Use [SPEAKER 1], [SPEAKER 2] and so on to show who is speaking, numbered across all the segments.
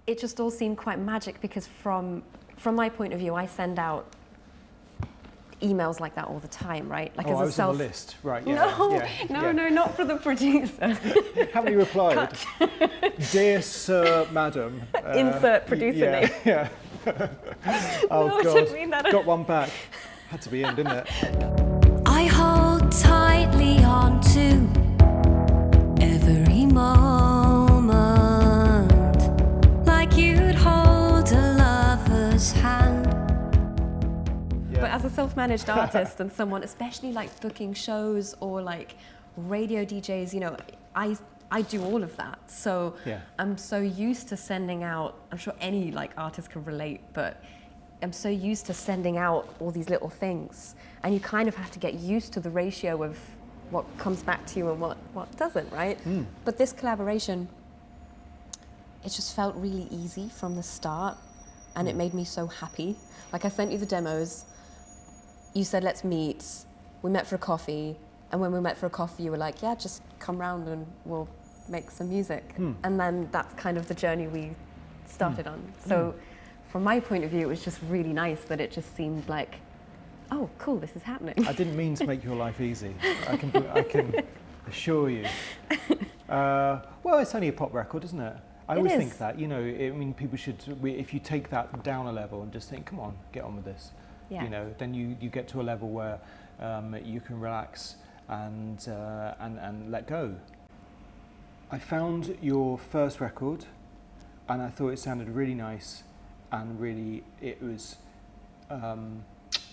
[SPEAKER 1] it just all seemed quite magic because from my point of view, I send out emails like that all the time, right? Like
[SPEAKER 2] I was on the list, right? Yeah,
[SPEAKER 1] no, not for the producer.
[SPEAKER 2] Haven't you replied? Dear Sir, Madam.
[SPEAKER 1] Insert producer name.
[SPEAKER 2] Yeah. Oh
[SPEAKER 1] No, I
[SPEAKER 2] God,
[SPEAKER 1] didn't mean that.
[SPEAKER 2] got one back. Had to be in, didn't it?
[SPEAKER 3] I hold tightly on to every moment, like you'd hold a lover's hand.
[SPEAKER 1] But as a self-managed artist and someone, especially like booking shows or like radio DJs, you know, I do all of that. So I'm so used to sending out, I'm sure any like artist can relate, but I'm so used to sending out all these little things. And you kind of have to get used to the ratio of what comes back to you and what doesn't, right? But this collaboration, it just felt really easy from the start and it made me so happy. Like I sent you the demos, you said, let's meet. We met for a coffee. And when we met for a coffee, you were like, yeah, just come round and we'll make some music. And then that's kind of the journey we started on. So from my point of view, it was just really nice that it just seemed like, oh, cool, this is happening.
[SPEAKER 2] I didn't mean to make your life easy. I can assure you. Well, it's only a pop record, isn't it? I always think that, you know, I mean, people should, if you take that down a level and just think, come on, get on with this. You know, then you get to a level where you can relax and let go. I found your first record and I thought it sounded really nice and really it was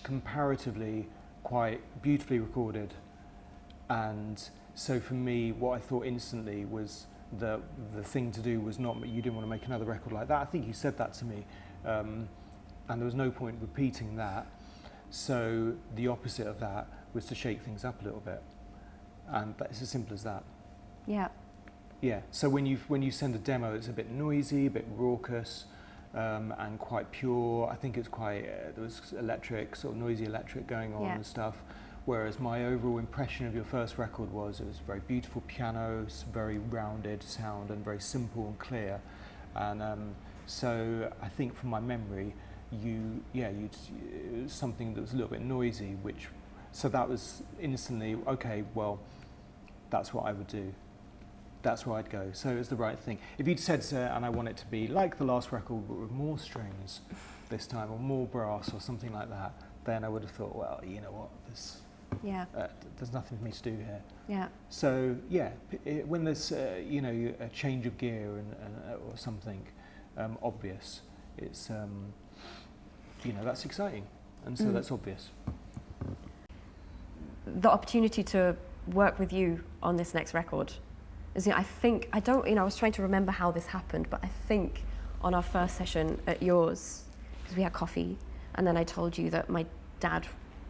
[SPEAKER 2] comparatively quite beautifully recorded, and so for me what I thought instantly was the thing to do was not, you didn't want to make another record like that. I think you said that to me. And there was no point repeating that. So the opposite of that was to shake things up a little bit. And it's as simple as that.
[SPEAKER 1] Yeah.
[SPEAKER 2] Yeah, so when you send a demo, it's a bit noisy, a bit raucous, and quite pure. I think it's quite, there was electric, sort of noisy electric going on and stuff. Whereas my overall impression of your first record was it was very beautiful piano, very rounded sound and very simple and clear. And so I think from my memory, it was something that was a little bit noisy, so that was instantly, okay, well, that's what I would do. That's where I'd go. So it was the right thing. If you'd said, and I want it to be like the last record, but with more strings this time, or more brass, or something like that, then I would have thought, well, you know what, there's nothing for me to do here. Yeah. So yeah, when there's you know, a change of gear or something obvious, it's you know, that's exciting, and so that's obvious.
[SPEAKER 1] The opportunity to work with you on this next record is, you know, I was trying to remember how this happened, but I think on our first session at yours, because we had coffee, and then I told you that my dad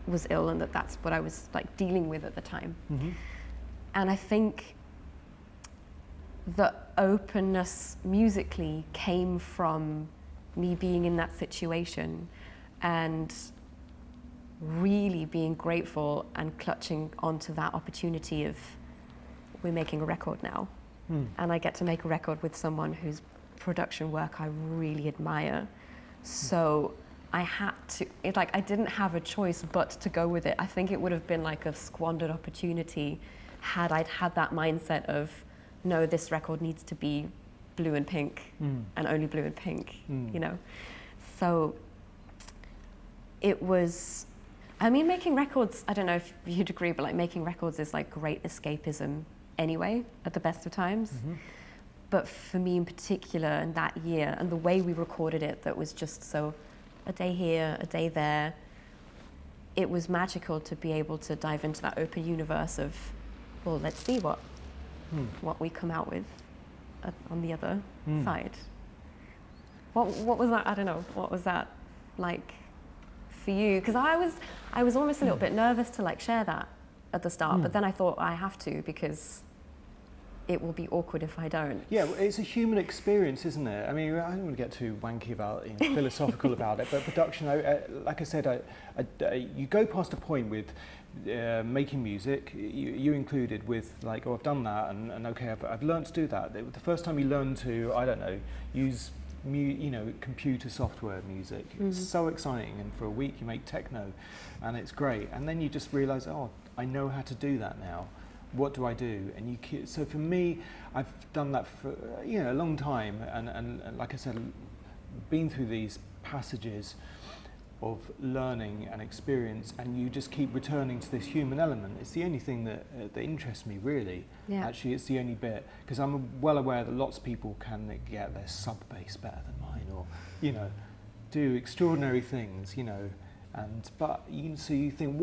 [SPEAKER 1] was ill and that's what I was like dealing with at the time. And I think the openness musically came from me being in that situation and really being grateful and clutching onto that opportunity of, we're making a record now. And I get to make a record with someone whose production work I really admire. So I had to, I didn't have a choice but to go with it. I think it would have been like a squandered opportunity had I had that mindset of, no, this record needs to be blue and pink and only blue and pink, you know? So it was, I mean, making records, I don't know if you'd agree, but like making records is like great escapism anyway, at the best of times. But for me in particular, in that year, and the way we recorded it, that was just so, a day here, a day there, it was magical to be able to dive into that open universe of, well, let's see what we come out with on the other side. What was that, I don't know, what was that like for you? Because I was almost a little bit nervous to like share that at the start, but then I thought I have to, because it will be awkward if I don't.
[SPEAKER 2] Yeah, it's a human experience, isn't it? I mean, I don't want to get too wanky about, you know, philosophical about it, but production, like I said, you go past a point with making music, you included, with like, oh, I've done that, and okay, I've learned to do that. The first time you learn to, I don't know, use computer software music. It's so exciting, and for a week you make techno, and it's great. And then you just realise, oh, I know how to do that now. What do I do? And so for me, I've done that for a long time, and like I said, been through these passages of learning and experience, and you just keep returning to this human element. It's the only thing that interests me, really. Yeah. Actually, it's the only bit, because I'm well aware that lots of people can get their sub bass better than mine, or do extraordinary things, but so you think,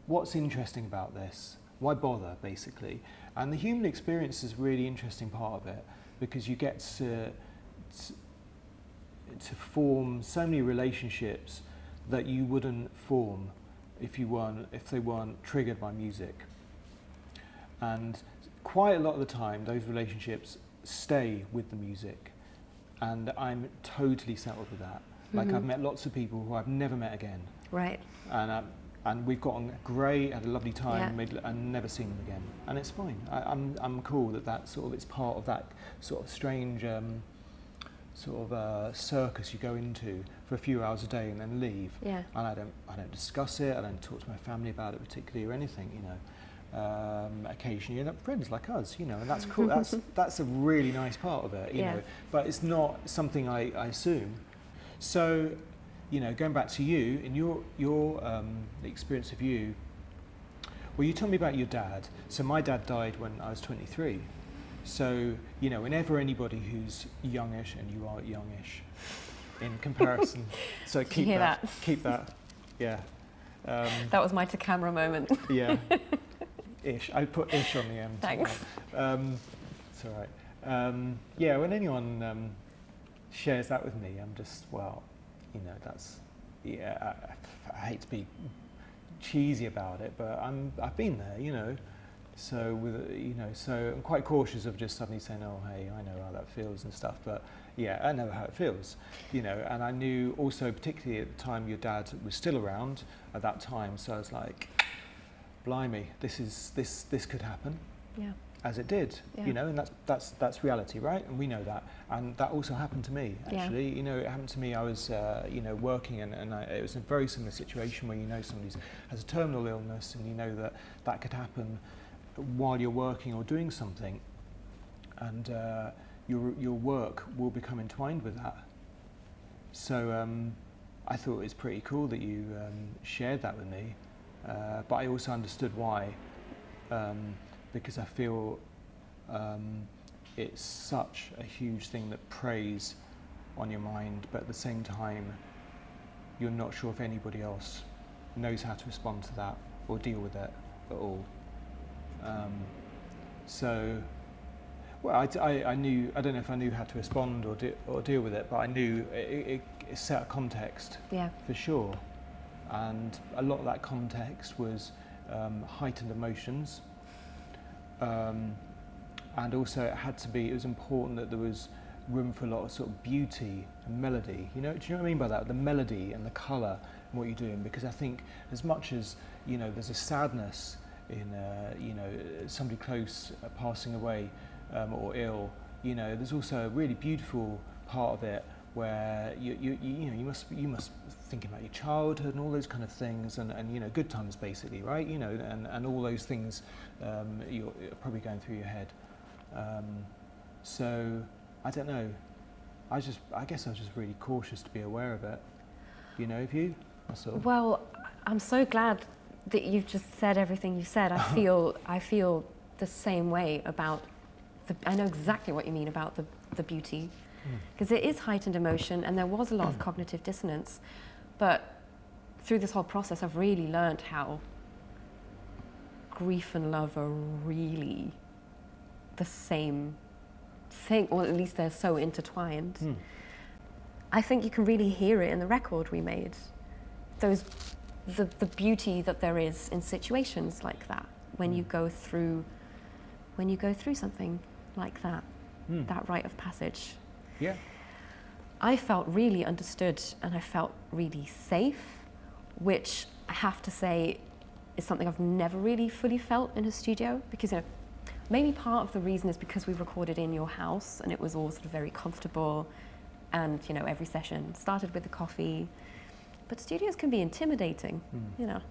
[SPEAKER 2] what's interesting about this? Why bother, basically? And the human experience is a really interesting part of it, because you get to form so many relationships that you wouldn't form if they weren't triggered by music. And quite a lot of the time, those relationships stay with the music, and I'm totally settled with that. Like, I've met lots of people who I've never met again. Right. And we've gotten great, had a lovely time, and never seen them again, and it's fine. I'm cool that it's part of that sort of strange circus you go into for a few hours a day and then leave. Yeah. And I don't discuss it. I don't talk to my family about it particularly or anything. Occasionally you end up friends like us. And that's cool. that's a really nice part of it. You know, but it's not something I assume. So, going back to you and your the experience of you. Well, you told me about your dad. So my dad died when I was 23. So, whenever anybody who's youngish, and you are youngish in comparison, so keep that. Yeah.
[SPEAKER 1] That was my to camera moment.
[SPEAKER 2] Yeah. Ish. I put ish on the end.
[SPEAKER 1] Thanks.
[SPEAKER 2] It's all right. Yeah, when anyone shares that with me, I'm just, that's, I hate to be cheesy about it, but I've been there, So so I'm quite cautious of just suddenly saying, "Oh, hey, I know how that feels" and stuff. But yeah, I know how it feels, And I knew also, particularly at the time, your dad was still around at that time. So I was like, "Blimey, this could happen." Yeah. As it did, and that's reality, right? And we know that. And that also happened to me, actually. Yeah. It happened to me. I was, working, and it was a very similar situation where somebody has a terminal illness, and that could happen while you're working or doing something, and your work will become entwined with that. So I thought it was pretty cool that you shared that with me, but I also understood why, because I feel it's such a huge thing that preys on your mind, but at the same time you're not sure if anybody else knows how to respond to that or deal with it at all. I knew, I don't know if I knew how to respond or deal with it, but I knew it set a context, for sure. And a lot of that context was heightened emotions. And also it was important that there was room for a lot of sort of beauty and melody. Do you know what I mean by that? The melody and the colour and what you're doing, because I think as much as, there's a sadness in, somebody close passing away or ill, there's also a really beautiful part of it where you must think about your childhood and all those kind of things, and good times basically, right? And all those things you're probably going through your head. So I don't know. I guess I was just really cautious to be aware of it. Of you, that's all.
[SPEAKER 1] Well, I'm so glad that you've just said everything you said. I feel the same way about I know exactly what you mean about the beauty, because it is heightened emotion, and there was a lot of cognitive dissonance. But through this whole process, I've really learned how grief and love are really the same thing, or at least they're so intertwined. I think you can really hear it in the record we made. The beauty that there is in situations like that, when you go through something like that, that rite of passage.
[SPEAKER 2] Yeah.
[SPEAKER 1] I felt really understood, and I felt really safe, which I have to say is something I've never really fully felt in a studio, because maybe part of the reason is because we recorded in your house and it was all sort of very comfortable, and you know, every session started with a coffee. But studios can be intimidating, you know,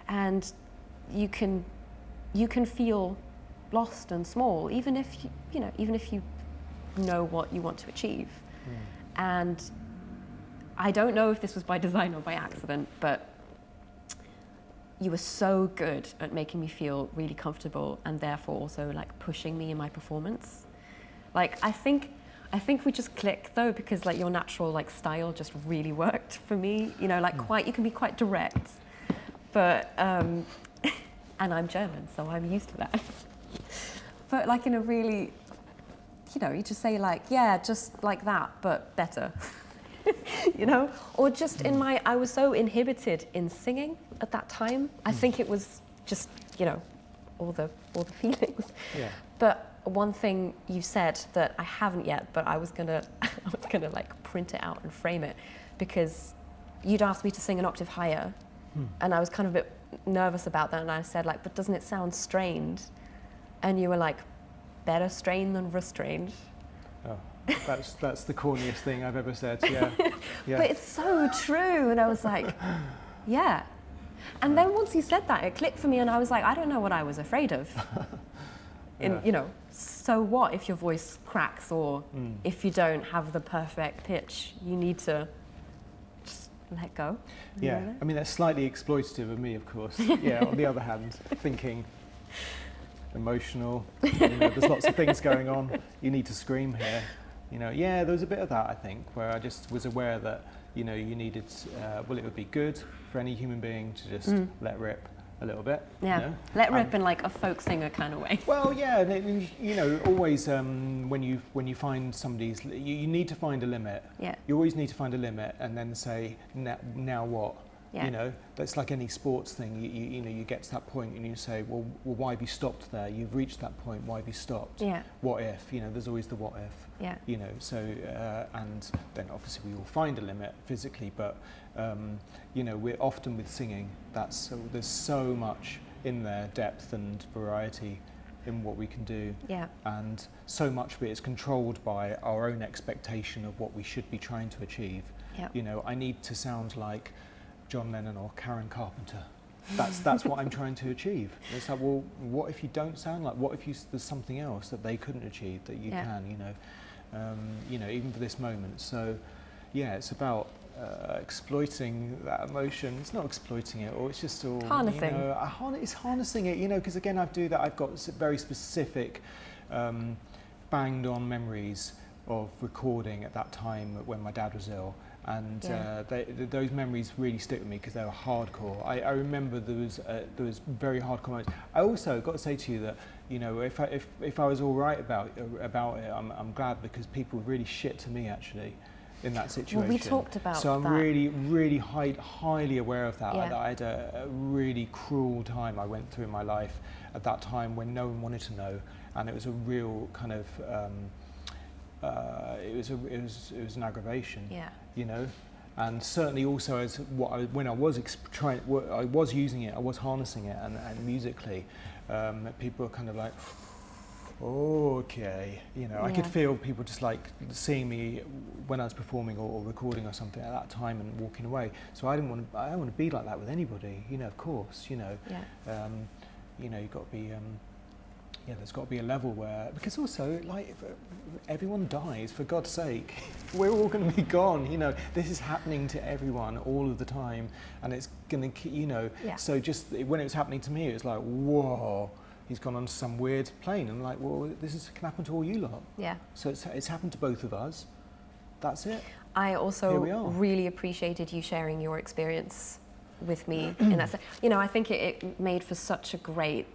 [SPEAKER 1] and you can feel lost and small, even if you know what you want to achieve. And I don't know if this was by design or by accident, but you were so good at making me feel really comfortable, and therefore also like pushing me in my performance. Like I think we just clicked though, because like your natural like style just really worked for me. You know, like you can be quite direct, but and I'm German, so I'm used to that. But like in a really, you know, you just say like, yeah, just like that, but better. You know, or just I was so inhibited in singing at that time. I think it was just, you know, all the feelings.
[SPEAKER 2] Yeah.
[SPEAKER 1] But one thing you said that I haven't yet, but I was gonna like print it out and frame it, because you'd asked me to sing an octave higher, and I was kind of a bit nervous about that, and I said like, but doesn't it sound strained? And you were like, better strained than restrained.
[SPEAKER 2] Oh, that's the corniest thing I've ever said. Yeah.
[SPEAKER 1] But it's so true, and I was like, yeah. And then once you said that, it clicked for me, and I was like, I don't know what I was afraid of. You know, so what if your voice cracks, or if you don't have the perfect pitch? You need to just let go.
[SPEAKER 2] Yeah, I mean, that's slightly exploitative of me, of course. Yeah, on the other hand, thinking emotional, you know, there's lots of things going on, you need to scream here. You know, yeah, there was a bit of that, I think, where I just was aware that, you know, you needed, well, it would be good for any human being to just let rip a little bit.
[SPEAKER 1] Yeah,
[SPEAKER 2] you know?
[SPEAKER 1] let rip in like a folk singer kind of way.
[SPEAKER 2] Well, yeah, and you know, always when you find somebody's, you need to find a limit.
[SPEAKER 1] Yeah.
[SPEAKER 2] You always need to find a limit and then say, now what?
[SPEAKER 1] Yeah.
[SPEAKER 2] You know, that's like any sports thing. You know, you get to that point and you say, well, why have you stopped there? You've reached that point. Why have you stopped?
[SPEAKER 1] Yeah.
[SPEAKER 2] What if? You know, there's always the what if.
[SPEAKER 1] Yeah.
[SPEAKER 2] You know, so and then obviously we all find a limit physically, but you know, we're often with singing. There's so much in there, depth and variety in what we can do.
[SPEAKER 1] Yeah.
[SPEAKER 2] And so much of it is controlled by our own expectation of what we should be trying to achieve.
[SPEAKER 1] Yeah.
[SPEAKER 2] You know, I need to sound like John Lennon or Karen Carpenter. That's what I'm trying to achieve. It's like, well, what if you don't sound like? What if there's something else that they couldn't achieve that you can? You know, even for this moment. So, yeah, it's about exploiting that emotion. It's not exploiting it, or it's just all
[SPEAKER 1] harnessing.
[SPEAKER 2] You know, it's harnessing it. You know, because again, I've got very specific, banged-on memories of recording at that time when my dad was ill. And those memories really stick with me because they were hardcore. I remember there was very hardcore moments. I also got to say to you that, you know, if I was all right about it, I'm glad, because people were really shit to me actually in that situation.
[SPEAKER 1] Well, we talked about
[SPEAKER 2] so I'm
[SPEAKER 1] that.
[SPEAKER 2] really highly aware of that.
[SPEAKER 1] Yeah.
[SPEAKER 2] I had a really cruel time I went through in my life at that time when no one wanted to know, and it was a real kind of it was an aggravation.
[SPEAKER 1] Yeah.
[SPEAKER 2] You know, and certainly also as when I was using it, I was harnessing it, and musically, people were kind of like, oh, okay, you know, I could feel people just like seeing me when I was performing or recording or something at that time and walking away. So I don't want to be like that with anybody, you know. Of course, you know, you know, you've got to be. Yeah, there's got to be a level where, because also, like, if everyone dies, for God's sake, we're all going to be gone, you know, this is happening to everyone all of the time, and it's going to, you know, so just when it was happening to me, it was like, whoa, he's gone on some weird plane, and I'm like, well, this can happen to all you lot. Yeah. So it's happened to both of us, that's it.
[SPEAKER 1] I also really appreciated you sharing your experience with me in that sense. You know, I think it made for such a great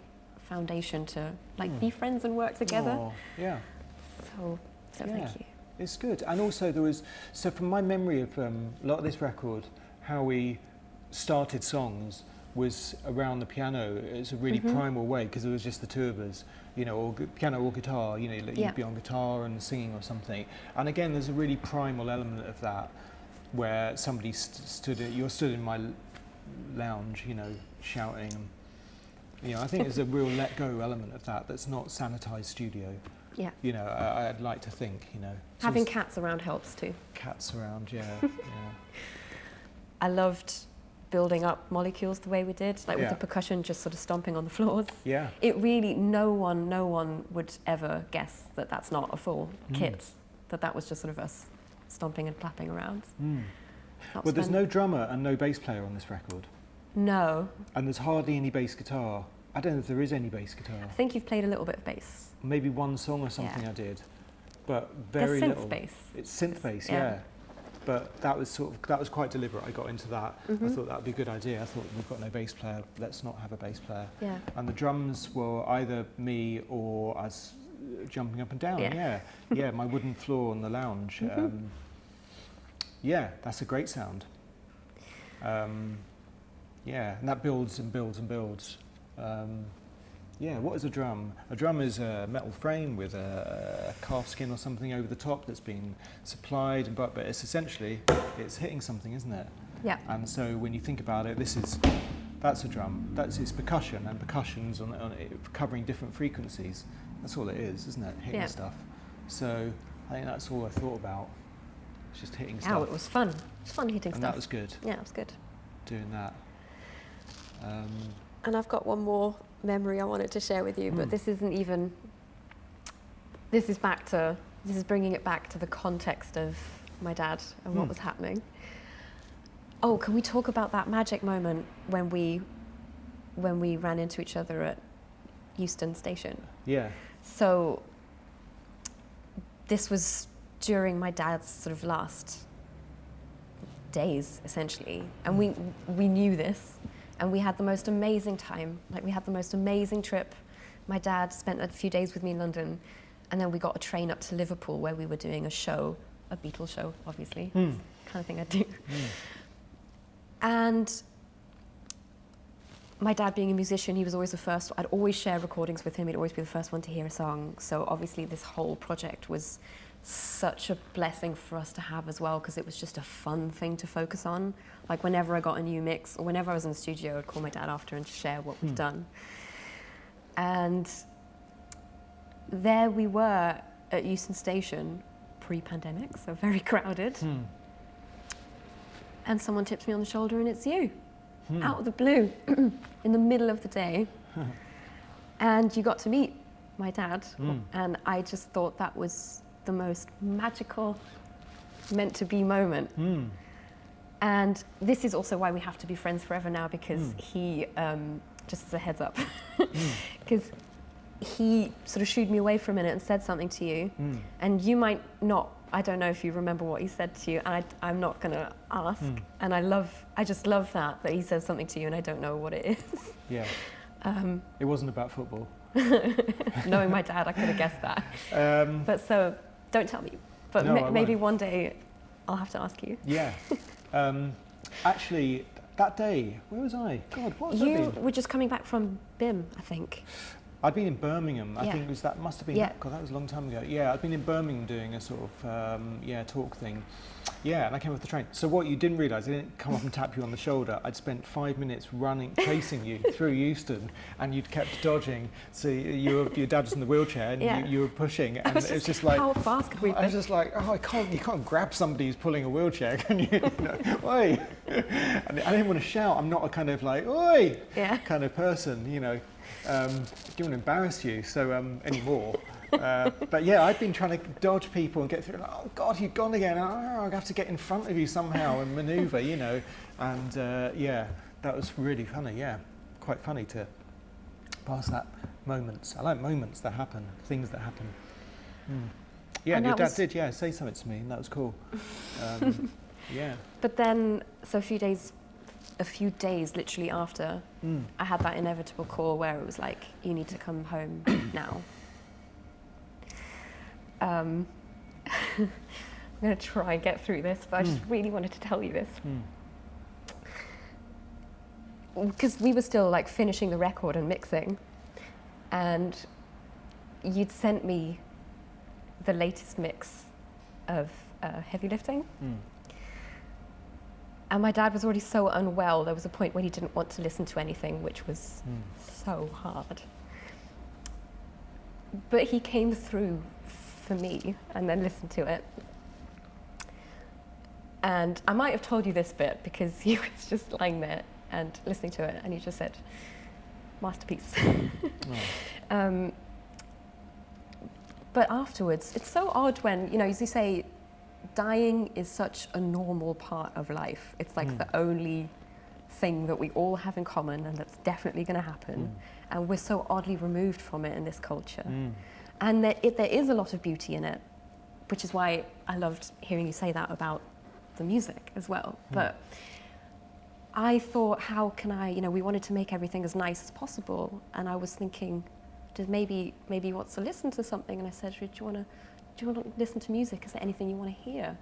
[SPEAKER 1] foundation to like be friends and work together.
[SPEAKER 2] Oh, yeah.
[SPEAKER 1] So thank you.
[SPEAKER 2] It's good. And also so from my memory of a lot of this record, how we started songs was around the piano. It's a really primal way, because it was just the two of us, you know, or piano or guitar, you know, you'd be on guitar and singing or something. And again, there's a really primal element of that, where somebody stood in my lounge, you know, shouting You know, I think there's a real let go element of that that's not sanitized studio.
[SPEAKER 1] Yeah.
[SPEAKER 2] You know, I'd like to think, you know.
[SPEAKER 1] Having cats around helps too.
[SPEAKER 2] Cats around, yeah. Yeah.
[SPEAKER 1] I loved building up molecules the way we did, like with the percussion just sort of stomping on the floors.
[SPEAKER 2] Yeah.
[SPEAKER 1] It really, no one would ever guess that that's not a full kit, that was just sort of us stomping and clapping around.
[SPEAKER 2] Well, there's no drummer and no bass player on this record.
[SPEAKER 1] No.
[SPEAKER 2] And there's hardly any bass guitar. I don't know if there is any bass guitar.
[SPEAKER 1] I think you've played a little bit of bass.
[SPEAKER 2] Maybe one song or something I did, but very
[SPEAKER 1] There's synth
[SPEAKER 2] little.
[SPEAKER 1] bass.
[SPEAKER 2] It's synth bass, yeah. But that was quite deliberate. I got into that. I thought that would be a good idea. I thought, we've got no bass player, let's not have a bass player.
[SPEAKER 1] Yeah.
[SPEAKER 2] And the drums were either me or us jumping up and down.
[SPEAKER 1] Yeah.
[SPEAKER 2] Yeah, my wooden floor in the lounge. Yeah, that's a great sound. Yeah, and that builds and builds and builds. Yeah, what is a drum? A drum is a metal frame with a calf skin or something over the top that's been supplied, but it's essentially, it's hitting something, isn't it?
[SPEAKER 1] Yeah.
[SPEAKER 2] And so when you think about it, that's a drum. It's percussion, and percussion's on it, covering different frequencies. That's all it is, isn't it? Hitting stuff. So I think that's all I thought about. It's just hitting stuff.
[SPEAKER 1] Oh, it was fun. It was fun hitting
[SPEAKER 2] And
[SPEAKER 1] stuff.
[SPEAKER 2] that was good.
[SPEAKER 1] Yeah, it was good.
[SPEAKER 2] Doing that.
[SPEAKER 1] And I've got one more memory I wanted to share with you, but this isn't even, this is bringing it back to the context of my dad and what was happening. Oh, can we talk about that magic moment when we ran into each other at Euston Station?
[SPEAKER 2] Yeah.
[SPEAKER 1] So this was during my dad's sort of last days, essentially, and we knew this. And we had the most amazing time. Like, we had the most amazing trip. My dad spent a few days with me in London, and then we got a train up to Liverpool where we were doing a show, a Beatles show, obviously. It's the kind of thing I do. And my dad being a musician, he was always the first. I'd always share recordings with him. He'd always be the first one to hear a song. So obviously this whole project was such a blessing for us to have as well, because it was just a fun thing to focus on. Like, whenever I got a new mix, or whenever I was in the studio, I'd call my dad after and share what we've done. And there we were at Euston Station, pre-pandemic, so very crowded. And someone tips me on the shoulder, and it's you, out of the blue, in the middle of the day. And you got to meet my dad, and I just thought that was the most magical, meant to be moment. And this is also why we have to be friends forever now, because he, just as a heads up, because he sort of shooed me away for a minute and said something to you, and you might not, I don't know if you remember what he said to you, and I'm not going to ask, and I just love that he says something to you and I don't know what it is.
[SPEAKER 2] Yeah. It wasn't about football.
[SPEAKER 1] Knowing my dad, I could have guessed that. But so, don't tell me. But
[SPEAKER 2] No,
[SPEAKER 1] maybe one day I'll have to ask you.
[SPEAKER 2] Yeah. Actually, that day, where was I? God, what was I
[SPEAKER 1] You
[SPEAKER 2] been?
[SPEAKER 1] were just coming back from BIM, I think.
[SPEAKER 2] I'd been in Birmingham. I think that must have been,
[SPEAKER 1] Yeah.
[SPEAKER 2] God, that was a long time ago. Yeah, I'd been in Birmingham doing a sort of, talk thing. Yeah, and I came off the train. So what you didn't realise, I didn't come up and tap you on the shoulder. I'd spent 5 minutes chasing you through Euston, and you'd kept dodging. So your dad was in the wheelchair, and you were pushing, and it was just like,
[SPEAKER 1] how fast could we
[SPEAKER 2] I was just like, oh, you can't grab somebody who's pulling a wheelchair, can you? Oi! And I didn't want to shout. I'm not a kind of like, oi, kind of person, you know. Didn't want to embarrass you, so anymore. But yeah, I've been trying to dodge people and get through. Like, oh God, you've gone again. Oh, I have to get in front of you somehow and manoeuvre, you know. And that was really funny. Yeah, quite funny to pass that moments. I like moments that happen, things that happen. Yeah, and your dad did. Yeah, say something to me, and that was cool. Yeah.
[SPEAKER 1] But then, so a few days literally after, I had that inevitable call where it was like, you need to come home now. I'm going to try and get through this, but I just really wanted to tell you this. Because we were still like finishing the record and mixing, and you'd sent me the latest mix of Heavy Lifting. And my dad was already so unwell. There was a point when he didn't want to listen to anything, which was so hard. But he came through for me and then listened to it. And I might have told you this bit because he was just lying there and listening to it, and he just said, masterpiece. But afterwards, it's so odd when, you know, as you say, dying is such a normal part of life. It's like the only thing that we all have in common, and that's definitely going to happen. And we're so oddly removed from it in this culture. And there is a lot of beauty in it, which is why I loved hearing you say that about the music as well. But I thought, how can I, you know, we wanted to make everything as nice as possible. And I was thinking, maybe he wants to listen to something. And I said, do you want to listen to music? Is there anything you want to hear?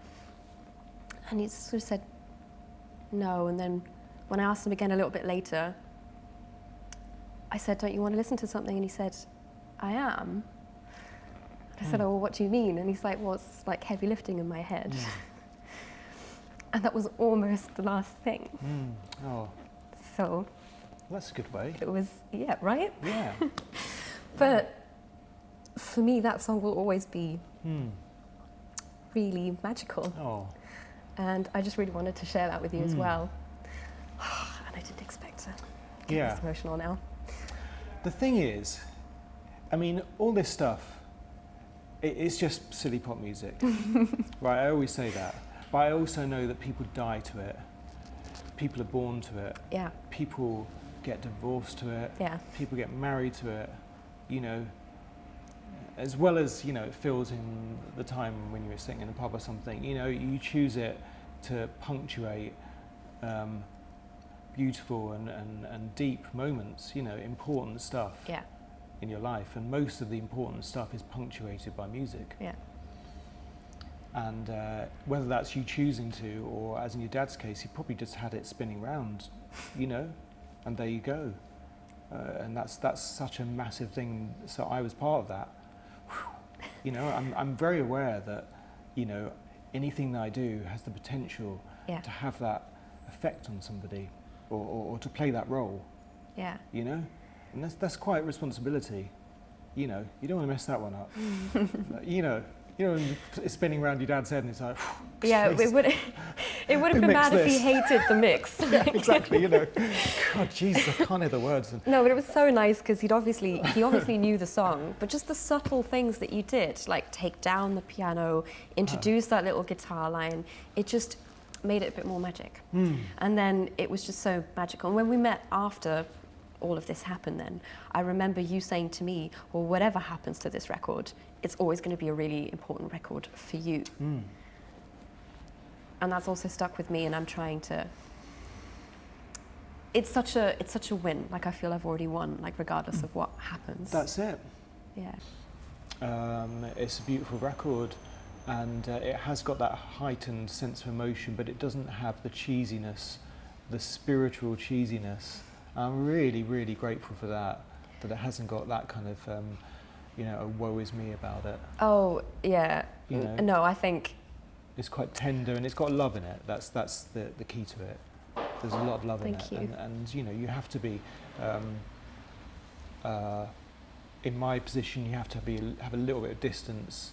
[SPEAKER 1] And he sort of said, no. And then when I asked him again a little bit later, I said, don't you want to listen to something? And he said, I am. And I said, oh, well, what do you mean? And he's like, well, it's like heavy lifting in my head. And that was almost the last thing.
[SPEAKER 2] Oh.
[SPEAKER 1] So.
[SPEAKER 2] That's a good way.
[SPEAKER 1] It was, yeah, right?
[SPEAKER 2] Yeah.
[SPEAKER 1] But for me, that song will always be really magical.
[SPEAKER 2] Oh.
[SPEAKER 1] And I just really wanted to share that with you as well. And I didn't expect to get this emotional now.
[SPEAKER 2] The thing is, I mean, all this stuff, it's just silly pop music. Right, I always say that. But I also know that people die to it. People are born to it.
[SPEAKER 1] Yeah.
[SPEAKER 2] People get divorced to it.
[SPEAKER 1] Yeah.
[SPEAKER 2] People get married to it. You know, as well as, you know, it feels in the time when you were sitting in a pub or something. You know, you choose it to punctuate beautiful and deep moments, you know, important stuff in your life. And most of the important stuff is punctuated by music.
[SPEAKER 1] Yeah.
[SPEAKER 2] And whether that's you choosing to, or as in your dad's case, he probably just had it spinning round, you know, and there you go. And that's such a massive thing. So I was part of that. You know, I'm very aware that, you know, anything that I do has the potential to have that effect on somebody, or to play that role. Yeah. You know, and that's quite a responsibility. You know, you don't want to mess that one up. You know, it's spinning around your dad's head and it's like,
[SPEAKER 1] yeah, it would have been bad if he hated the mix.
[SPEAKER 2] Yeah, exactly, you know. God, Jesus, I can't hear the words.
[SPEAKER 1] No, but it was so nice because he obviously knew the song, but just the subtle things that you did, like take down the piano, introduce that little guitar line, it just made it a bit more magic. And then it was just so magical. And when we met after all of this happened then, I remember you saying to me, well, whatever happens to this record, it's always going to be a really important record for you. And that's also stuck with me, and I'm trying to... It's such a win. Like, I feel I've already won, like, regardless of what happens.
[SPEAKER 2] That's it.
[SPEAKER 1] Yeah.
[SPEAKER 2] It's a beautiful record, and it has got that heightened sense of emotion, but it doesn't have the cheesiness, the spiritual cheesiness. I'm really, really grateful for that it hasn't got that kind of, you know, a woe is me about it.
[SPEAKER 1] Oh, yeah.
[SPEAKER 2] You know,
[SPEAKER 1] no, I think...
[SPEAKER 2] It's quite tender and it's got love in it. That's the key to it. There's a lot of love in it.
[SPEAKER 1] Thank you.
[SPEAKER 2] And, you know, you have to be, in my position, you have to have a little bit of distance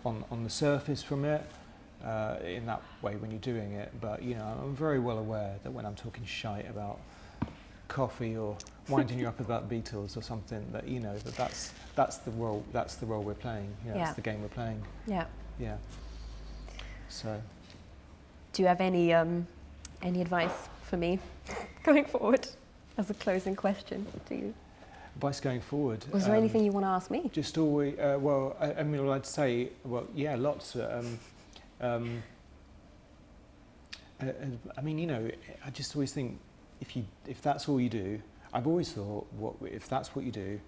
[SPEAKER 2] on the surface from it, in that way when you're doing it. But, you know, I'm very well aware that when I'm talking shite about coffee or winding you up about Beatles or something, that, you know, that's the role we're playing. You know, that's the game we're playing.
[SPEAKER 1] Yeah.
[SPEAKER 2] Yeah. So.
[SPEAKER 1] Do you have any advice for me going forward as a closing question to you?
[SPEAKER 2] Advice going forward.
[SPEAKER 1] Was there anything you want to ask me?
[SPEAKER 2] Just always, well, I mean, I'd say, well, yeah, lots. I mean, you know, I just always think if that's all you do, I've always thought, if that's what you do,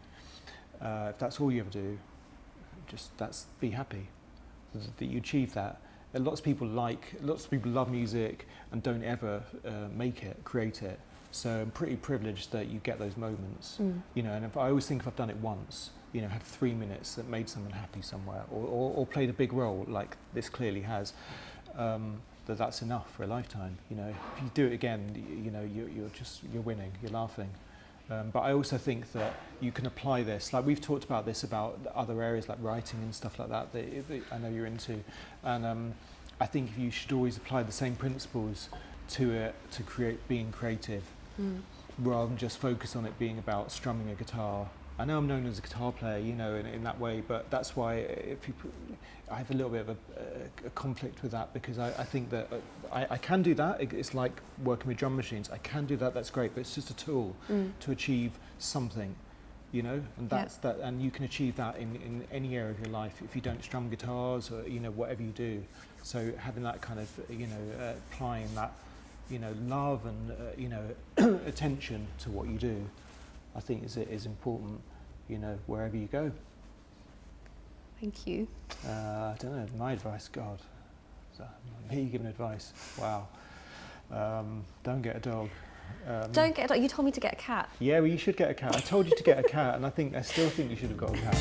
[SPEAKER 2] if that's all you ever do, just be happy that you achieve that. And lots of people love music and don't ever create it. So I'm pretty privileged that you get those moments, you know. And I always think if I've done it once, you know, had 3 minutes that made someone happy somewhere, or played a big role like this clearly has, that's enough for a lifetime. You know, if you do it again, you know, you're winning, you're laughing. But I also think that you can apply this, like we've talked about this about other areas like writing and stuff like that I know you're into, and I think you should always apply the same principles to it, to being creative, rather than just focus on it being about strumming a guitar. I know I'm known as a guitar player, you know, in that way, but that's why I have a little bit of a conflict with that, because I think that I can do that. It's like working with drum machines. I can do that, that's great, but it's just a tool to achieve something, you know, and that's that, and you can achieve that in any area of your life if you don't strum guitars or, you know, whatever you do. So having that kind of, you know, applying that, you know, love and, you know, attention to what you do, I think is important, you know, wherever you go.
[SPEAKER 1] Thank you.
[SPEAKER 2] I don't know, my advice, God, me giving advice, wow. Don't get a dog.
[SPEAKER 1] Don't get a dog, you told me to get a cat.
[SPEAKER 2] Yeah, well, you should get a cat. I told you to get a cat, and I still think you should have got a cat.